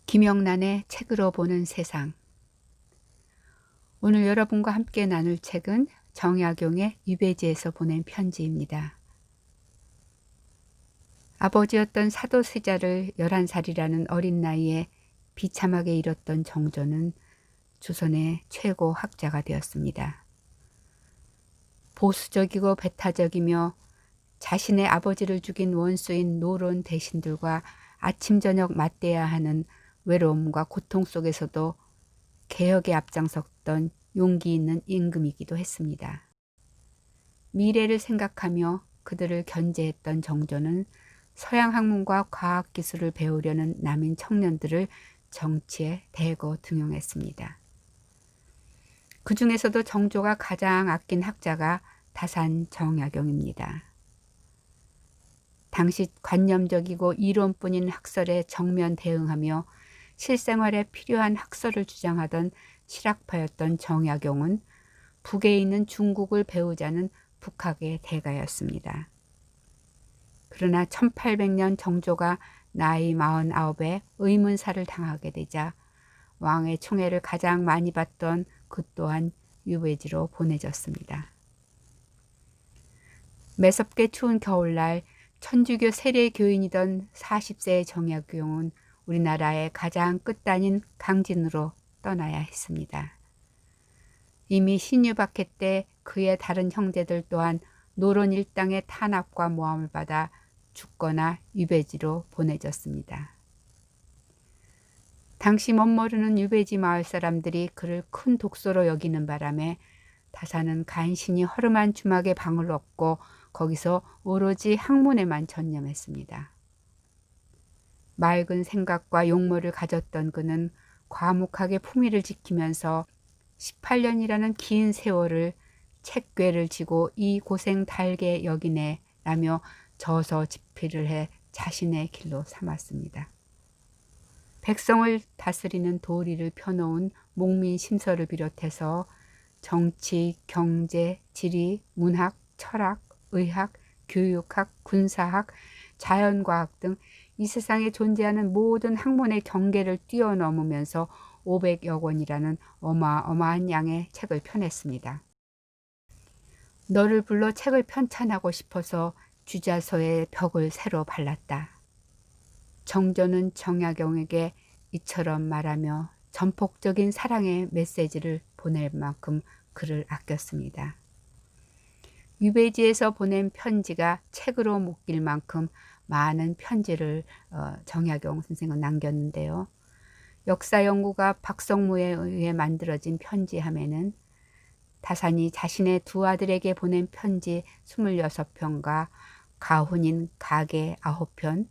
김영란의 책으로 보는 세상. 오늘 여러분과 함께 나눌 책은 정약용의 유배지에서 보낸 편지입니다. 아버지였던 사도세자를 11살이라는 어린 나이에 비참하게 잃었던 정조는 조선의 최고 학자가 되었습니다. 보수적이고 배타적이며 자신의 아버지를 죽인 원수인 노론 대신들과 아침 저녁 맞대야 하는 외로움과 고통 속에서도 개혁에 앞장섰던 용기 있는 임금이기도 했습니다. 미래를 생각하며 그들을 견제했던 정조는 서양 학문과 과학기술을 배우려는 남인 청년들을 정치에 대거 등용했습니다. 그 중에서도 정조가 가장 아낀 학자가 다산 정약용입니다. 당시 관념적이고 이론뿐인 학설에 정면 대응하며 실생활에 필요한 학설을 주장하던 실학파였던 정약용은 북에 있는 중국을 배우자는 북학의 대가였습니다. 그러나 1800년 정조가 나이 49에 의문사를 당하게 되자 왕의 총애를 가장 많이 받던 그 또한 유배지로 보내졌습니다. 매섭게 추운 겨울날 천주교 세례 교인이던 40세의 정약용은 우리나라의 가장 끝단인 강진으로 떠나야 했습니다. 이미 신유박해 때 그의 다른 형제들 또한 노론 일당의 탄압과 모함을 받아 죽거나 유배지로 보내졌습니다. 당시 멋모르는 유배지 마을 사람들이 그를 큰 독소로 여기는 바람에 다산은 간신히 허름한 주막에 방을 얻고 거기서 오로지 학문에만 전념했습니다. 맑은 생각과 용모를 가졌던 그는 과묵하게 품위를 지키면서 18년이라는 긴 세월을 책궤를 지고 이 고생 달게 여기네 라며 저서 집필을 해 자신의 길로 삼았습니다. 백성을 다스리는 도리를 펴놓은 목민심서를 비롯해서 정치, 경제, 지리, 문학, 철학, 의학, 교육학, 군사학, 자연과학 등 이 세상에 존재하는 모든 학문의 경계를 뛰어넘으면서 500여 권이라는 어마어마한 양의 책을 펴냈습니다. 너를 불러 책을 편찬하고 싶어서 주자서의 벽을 새로 발랐다. 정조는 정약용에게 이처럼 말하며 전폭적인 사랑의 메시지를 보낼 만큼 그를 아꼈습니다. 유배지에서 보낸 편지가 책으로 묶일 만큼 많은 편지를 정약용 선생은 남겼는데요. 역사 연구가 박성무에 의해 만들어진 편지함에는 다산이 자신의 두 아들에게 보낸 편지 26편과 가훈인 가계 9편,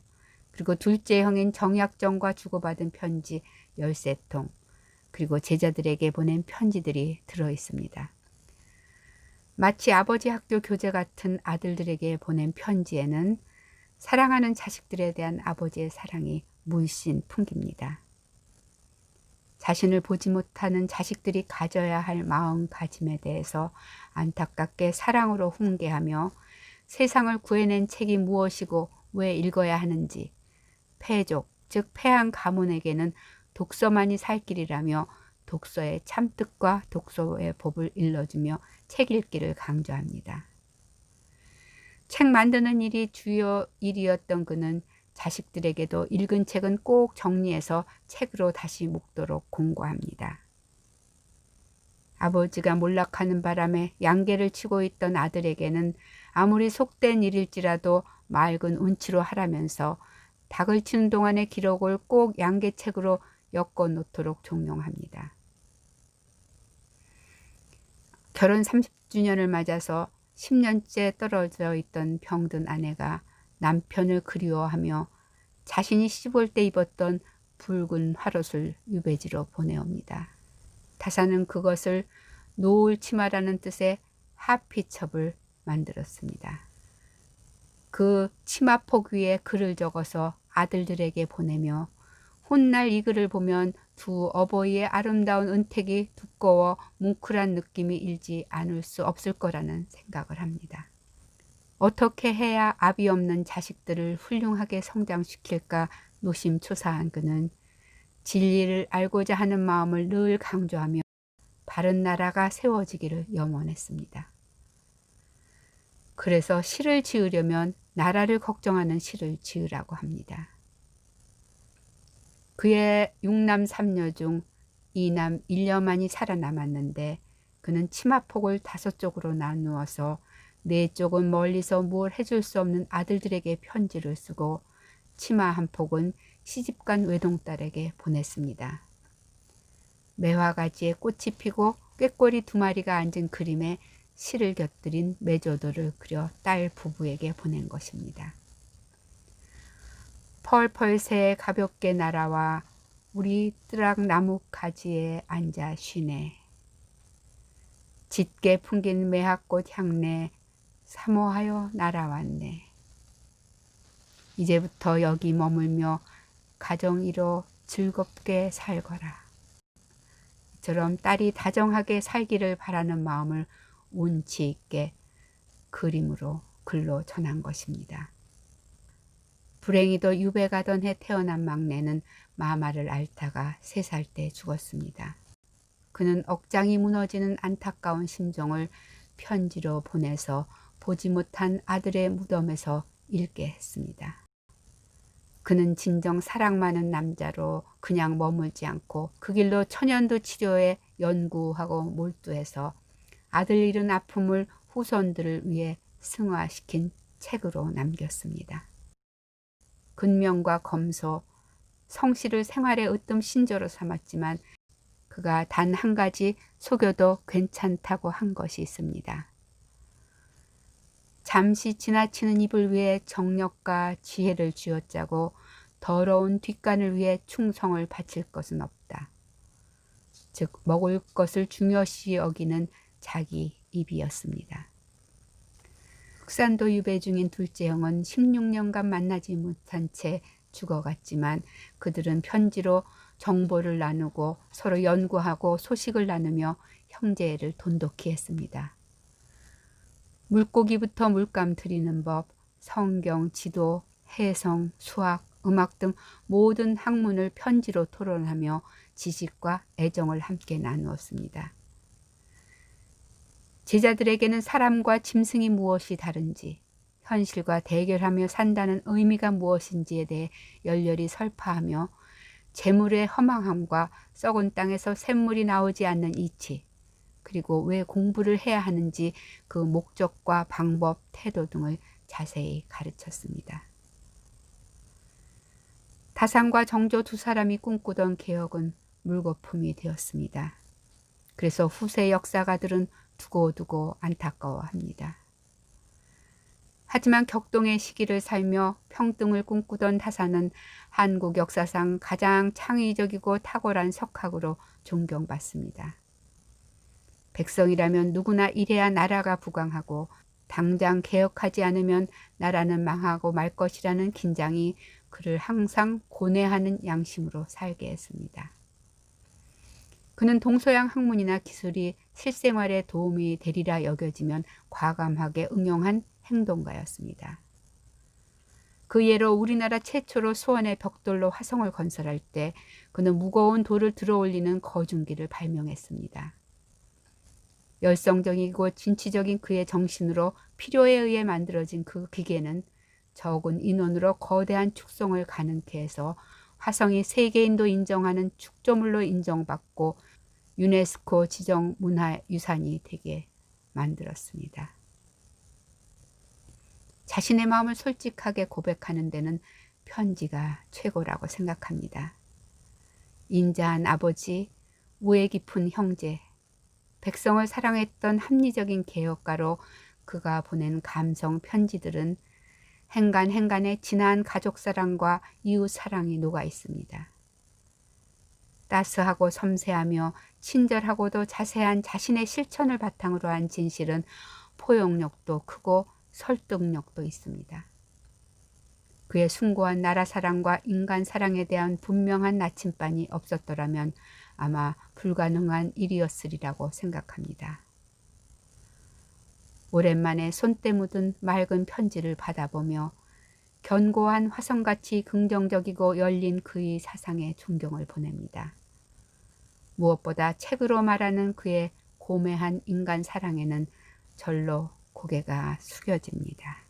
그리고 둘째 형인 정약정과 주고받은 편지 13통, 그리고 제자들에게 보낸 편지들이 들어 있습니다. 마치 아버지 학교 교재 같은 아들들에게 보낸 편지에는 사랑하는 자식들에 대한 아버지의 사랑이 물씬 풍깁니다. 자신을 보지 못하는 자식들이 가져야 할 마음가짐에 대해서 안타깝게 사랑으로 훈계하며 세상을 구해낸 책이 무엇이고 왜 읽어야 하는지, 패족, 즉 패한 가문에게는 독서만이 살 길이라며 독서의 참뜻과 독서의 법을 일러주며 책 읽기를 강조합니다. 책 만드는 일이 주요 일이었던 그는 자식들에게도 읽은 책은 꼭 정리해서 책으로 다시 묶도록 공고합니다. 아버지가 몰락하는 바람에 양계를 치고 있던 아들에게는 아무리 속된 일일지라도 맑은 운치로 하라면서 닭을 치는 동안의 기록을 꼭 양계책으로 엮어 놓도록 종용합니다. 결혼 30주년을 맞아서 10년째 떨어져 있던 병든 아내가 남편을 그리워하며 자신이 시집올 때 입었던 붉은 화롯을 유배지로 보내옵니다. 다산은 그것을 노을 치마라는 뜻의 하피첩을 만들었습니다. 그 치마폭 위에 글을 적어서 아들들에게 보내며 훗날 이 글을 보면 두 어버이의 아름다운 은택이 두꺼워 뭉클한 느낌이 일지 않을 수 없을 거라는 생각을 합니다. 어떻게 해야 압이 없는 자식들을 훌륭하게 성장시킬까 노심초사한 그는 진리를 알고자 하는 마음을 늘 강조하며 바른 나라가 세워지기를 염원했습니다. 그래서 시를 지으려면 나라를 걱정하는 시를 지으라고 합니다. 그의 6남 3녀 중 2남 1녀만이 살아남았는데 그는 치마폭을 5쪽으로 나누어서 4쪽은 멀리서 뭘 해줄 수 없는 아들들에게 편지를 쓰고 치마 한 폭은 시집간 외동딸에게 보냈습니다. 매화가지에 꽃이 피고 꾀꼬리 2마리가 앉은 그림에 시를 곁들인 메조도를 그려 딸 부부에게 보낸 것입니다. 펄펄 새 가볍게 날아와 우리 뜨락 나무 가지에 앉아 쉬네. 짙게 풍긴 매화꽃 향내 사모하여 날아왔네. 이제부터 여기 머물며 가정 이뤄 즐겁게 살거라. 이처럼 딸이 다정하게 살기를 바라는 마음을 운치 있게 그림으로 글로 전한 것입니다. 불행히도 유배가던 해 태어난 막내는 마마를 앓다가 3살 때 죽었습니다. 그는 억장이 무너지는 안타까운 심정을 편지로 보내서 보지 못한 아들의 무덤에서 읽게 했습니다. 그는 진정 사랑 많은 남자로 그냥 머물지 않고 그 길로 천연두 치료에 연구하고 몰두해서 아들 잃은 아픔을 후손들을 위해 승화시킨 책으로 남겼습니다. 근명과 검소, 성실을 생활의 으뜸 신조로 삼았지만 그가 단 한 가지 속여도 괜찮다고 한 것이 있습니다. 잠시 지나치는 입을 위해 정력과 지혜를 쥐어짜고 더러운 뒷간을 위해 충성을 바칠 것은 없다. 즉 먹을 것을 중요시 여기는 자기 입이었습니다. 흑산도 유배 중인 둘째 형은 16년간 만나지 못한 채 죽어갔지만 그들은 편지로 정보를 나누고 서로 연구하고 소식을 나누며 형제를 돈독히 했습니다. 물고기부터 물감 들이는 법, 성경, 지도, 해성, 수학, 음악 등 모든 학문을 편지로 토론하며 지식과 애정을 함께 나누었습니다. 제자들에게는 사람과 짐승이 무엇이 다른지, 현실과 대결하며 산다는 의미가 무엇인지에 대해 열렬히 설파하며 재물의 허망함과 썩은 땅에서 샘물이 나오지 않는 이치, 그리고 왜 공부를 해야 하는지 그 목적과 방법, 태도 등을 자세히 가르쳤습니다. 다산과 정조 2사람이 꿈꾸던 개혁은 물거품이 되었습니다. 그래서 후세 역사가들은 두고두고 안타까워합니다. 하지만 격동의 시기를 살며 평등을 꿈꾸던 다산은 한국 역사상 가장 창의적이고 탁월한 석학으로 존경받습니다. 백성이라면 누구나 이래야 나라가 부강하고 당장 개혁하지 않으면 나라는 망하고 말 것이라는 긴장이 그를 항상 고뇌하는 양심으로 살게 했습니다. 그는 동서양 학문이나 기술이 실생활에 도움이 되리라 여겨지면 과감하게 응용한 행동가였습니다. 그 예로 우리나라 최초로 수원의 벽돌로 화성을 건설할 때 그는 무거운 돌을 들어올리는 거중기를 발명했습니다. 열성적이고 진취적인 그의 정신으로 필요에 의해 만들어진 그 기계는 적은 인원으로 거대한 축성을 가능케 해서 화성이 세계인도 인정하는 축조물로 인정받고 유네스코 지정 문화유산이 되게 만들었습니다. 자신의 마음을 솔직하게 고백하는 데는 편지가 최고라고 생각합니다. 인자한 아버지, 우애 깊은 형제, 백성을 사랑했던 합리적인 개혁가로 그가 보낸 감성 편지들은 행간행간에 진한 가족사랑과 이웃사랑이 녹아 있습니다. 따스하고 섬세하며 친절하고도 자세한 자신의 실천을 바탕으로 한 진실은 포용력도 크고 설득력도 있습니다. 그의 숭고한 나라사랑과 인간사랑에 대한 분명한 나침반이 없었더라면 아마 불가능한 일이었으리라고 생각합니다. 오랜만에 손때 묻은 맑은 편지를 받아보며 견고한 화성같이 긍정적이고 열린 그의 사상에 존경을 보냅니다. 무엇보다 책으로 말하는 그의 고매한 인간 사랑에는 절로 고개가 숙여집니다.